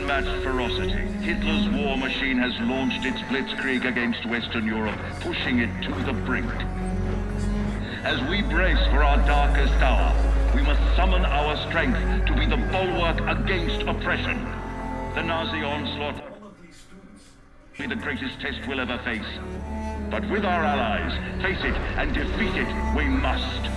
unmatched ferocity, Hitler's war machine has launched its blitzkrieg against Western Europe, pushing it to the brink. As we brace for our darkest hour, we must summon our strength to be the bulwark against oppression. The Nazi onslaught will be the greatest test we'll ever face. But with our allies, face it and defeat it we must.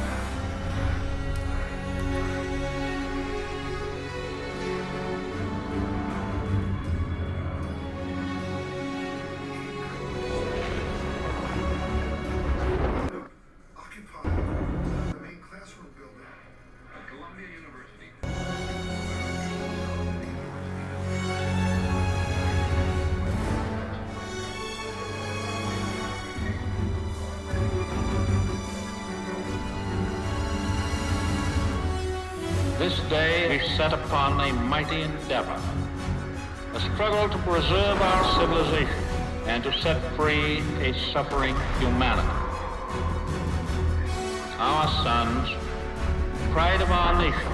This day we set upon a mighty endeavor, a struggle to preserve our civilization and to set free a suffering humanity. Our sons, pride of our nation,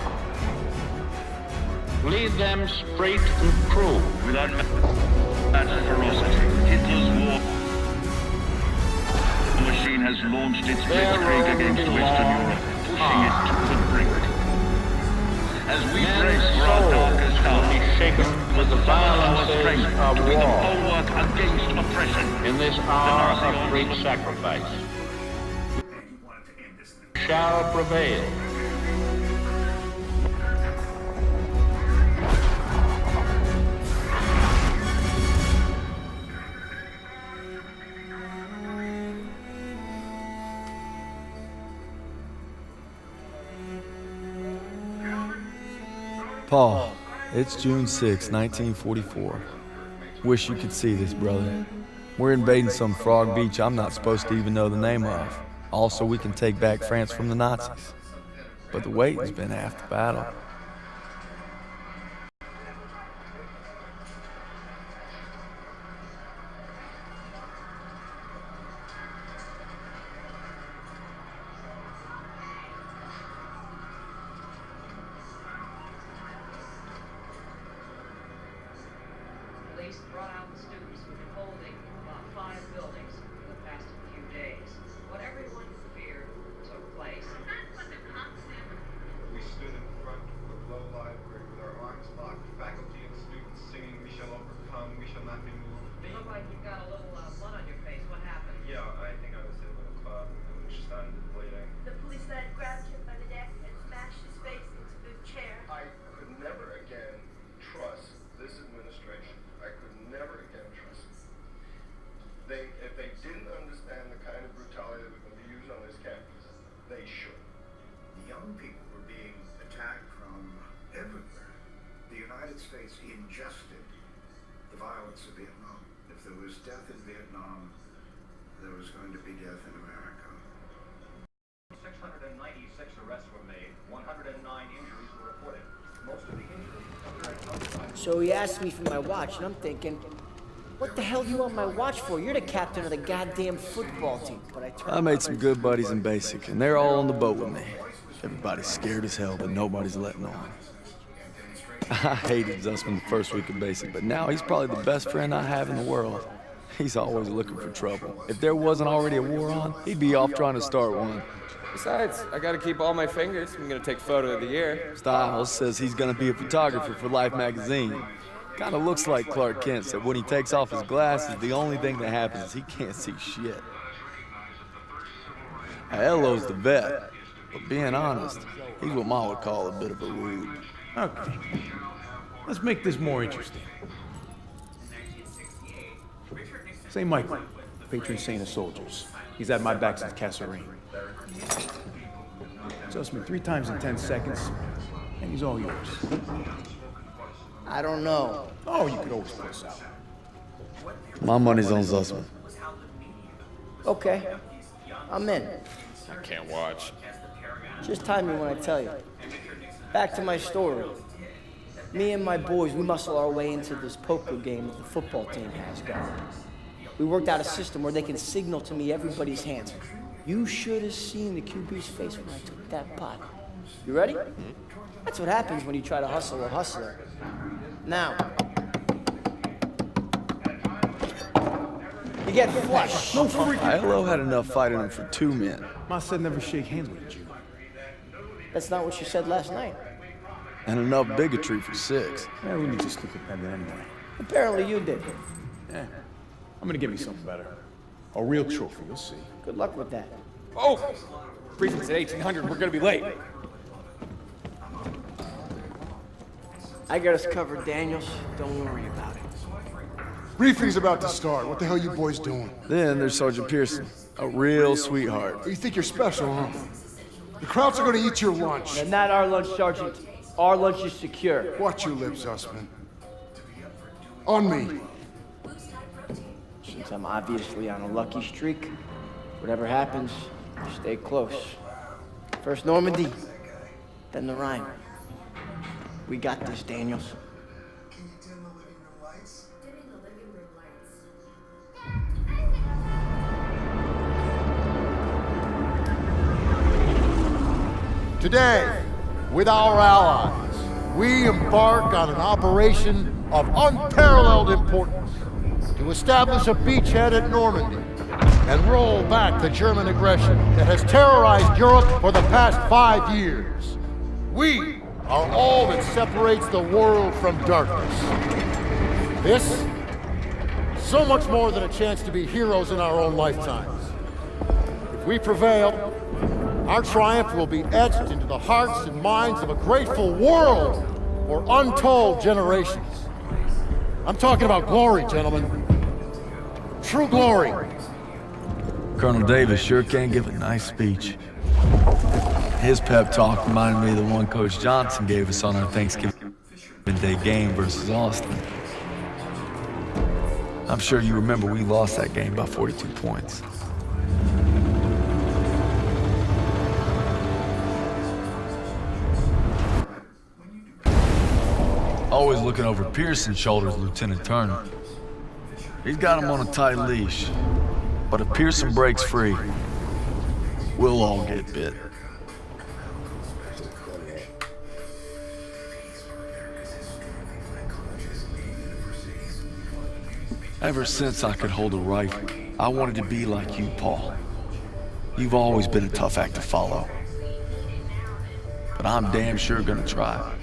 lead them straight and true. With unmatched ferocity, Hitler's war machine has launched its blitzkrieg against Western Europe, pushing it to the brink. As we brace for our darkest hour, be shaken with the violences of to be the war bulwark against oppression. in this hour of great sacrifice shall prevail. Paul, it's June 6, 1944. Wish you could see this, brother. We're invading some frog beach I'm not supposed to even know the name of. Also, we can take back France from the Nazis. But the waiting's been half the battle. Police brought out the students who've been holding about 5 buildings for the past few days. What everyone feared took place. We stood in front of the Glow Library with our arms locked, faculty and students singing, "We shall overcome, we shall not be moved." You look like you've got a little blood on your face. What happened? Yeah, I think I was hit with a club, which started bleeding. The policeman grabbed him by the neck and smashed his face into the chair. I could never again trust this administration. I could never again trust them. If they didn't understand the kind of brutality that was going to be used on this campus, they should. The young people were being attacked from everywhere. The United States ingested the violence of Vietnam. If there was death in Vietnam, there was going to be death in America. 696 arrests were made, 109 injuries were reported. Most of the injuries. So he asked me for my watch, and I'm thinking, what the hell do you want my watch for? You're the captain of the goddamn football team. But I made some good buddies in basic, and they're all on the boat with me. Everybody's scared as hell, but nobody's letting on. I hated Zussman the first week of basic, but now he's probably the best friend I have in the world. He's always looking for trouble. If there wasn't already a war on, he'd be off trying to start one. Besides, I gotta keep all my fingers. I'm gonna take photo of the year. Stiles says he's gonna be a photographer for Life magazine. Kinda looks like Clark Kent said when he takes off his glasses, the only thing that happens is he can't see shit. Ello's the vet, but being honest, he's what Ma would call a bit of a rube. Okay, let's make this more interesting. St. Michael, patron saint of soldiers. He's had my back since Kasserine. Zussman 3 times in 10 seconds, and he's all yours. I don't know. Oh, you could always put us out. My money's on Zussman. Okay, I'm in. I can't watch. Just time me when I tell you. Back to my story. Me and my boys, we muscle our way into this poker game that the football team has going. We worked out a system where they can signal to me everybody's hands. You should have seen the QB's face when I took that pot. You ready? That's what happens when you try to hustle a hustler. Now, get flushed. No freaking. ILO had enough fight in him for 2 men. Ma said never shake hands with you. That's not what you said last night. And enough bigotry for 6. Yeah, we need your stupid pendant anyway. Apparently you did. Yeah, I'm gonna give you something better. A real trophy, you'll see. Good luck with that. Oh! Briefing's at 1800. We're gonna be late. I got us covered, Daniels. Don't worry about it. Briefing's about to start. What the hell you boys doing? Then there's Sergeant Pearson, a real sweetheart. You think you're special, huh? The Krauts are gonna eat your lunch. And not our lunch, Sergeant. Our lunch is secure. Watch your lips, Zussman. On me. Since I'm obviously on a lucky streak, whatever happens, stay close. First Normandy, then the Rhine. We got this, Daniels. Can you dim the living room lights? Dimming the living room lights. Today, with our allies, we embark on an operation of unparalleled importance to establish a beachhead at Normandy and roll back the German aggression that has terrorized Europe for the past 5 years. We are all that separates the world from darkness. This, so much more than a chance to be heroes in our own lifetimes. If we prevail, our triumph will be etched into the hearts and minds of a grateful world for untold generations. I'm talking about glory, gentlemen. True glory. Colonel Davis sure can give a nice speech. His pep talk reminded me of the one Coach Johnson gave us on our Thanksgiving Day game versus Austin. I'm sure you remember we lost that game by 42 points. Always looking over Pearson's shoulders, Lieutenant Turner. He's got him on a tight leash. But if Pearson breaks free, we'll all get bit. Ever since I could hold a rifle, I wanted to be like you, Paul. You've always been a tough act to follow. But I'm damn sure gonna try.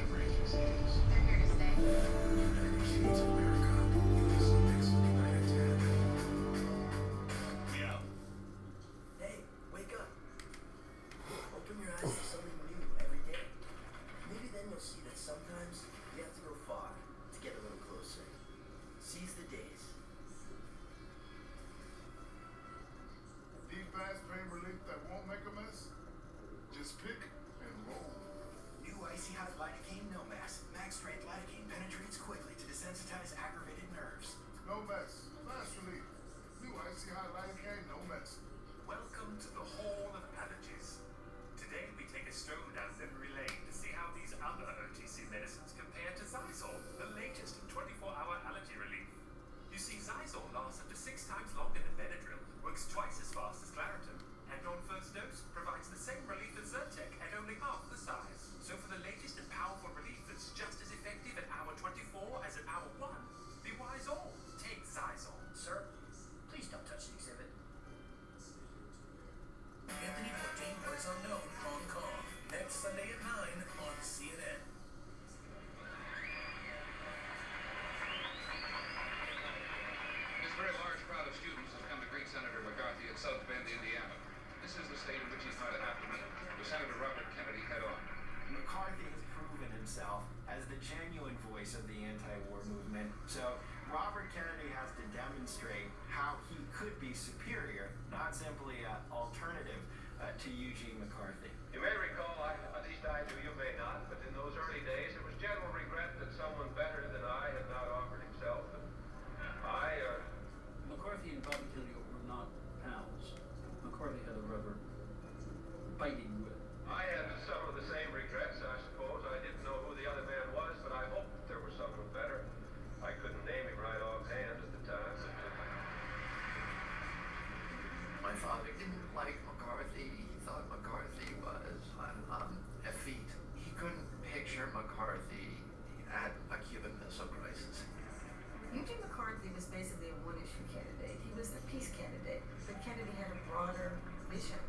Basically a one-issue candidate. He was the peace candidate, but Kennedy had a broader vision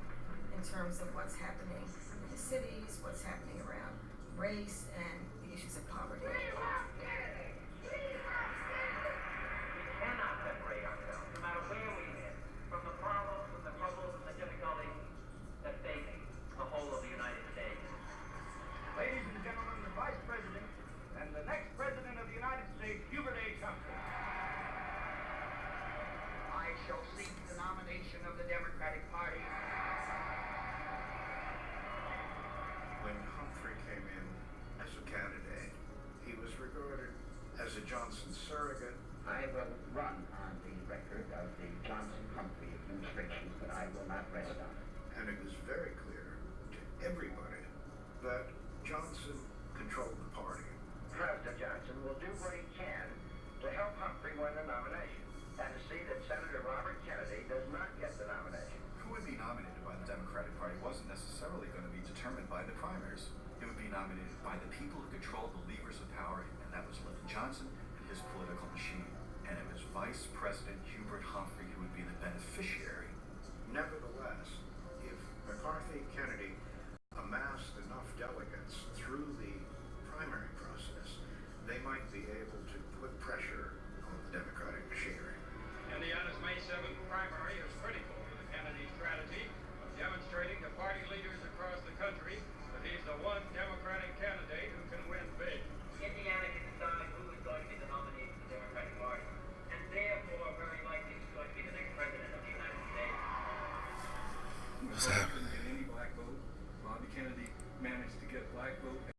in terms of what's happening in the cities, what's happening around race, and the issues of poverty. Cannot separate ourselves, no matter where we live, from the problems and the troubles and the difficulties that face the whole of the United States. Ladies and gentlemen, the Vice President and the next President of the United States, Hubert A. Campbell. I shall seek the nomination of the Democratic Party. When Humphrey came in as a candidate, he was regarded as a Johnson surrogate. I will run on the record of the Johnson-Humphrey administration, but I will not rest on it. And it was very clear to everybody that Johnson controlled the party. President Johnson will do what he can to help Humphrey win the nomination, and to see that Senator Robert Kennedy does not get the nomination. Who would be nominated by the Democratic Party wasn't necessarily going to be determined by the primaries. It would be nominated by the people who control the levers of power, and that was Lyndon Johnson and his political machine. And it was Vice President Hubert Humphrey who would be the beneficiary. Nevertheless, if McCarthy Kennedy amassed enough delegates through the primary process, they might be able to put pressure on the Democratic machinery. Indiana's May 7th primary is critical to the Kennedy strategy of demonstrating to party leaders across the country that he's the one Democratic candidate who can win big. Indiana can decide who is going to be the nominee for the Democratic Party, and therefore very likely is going to be the next President of the United States. What's happening? Any black vote. Bobby Kennedy managed to get black vote.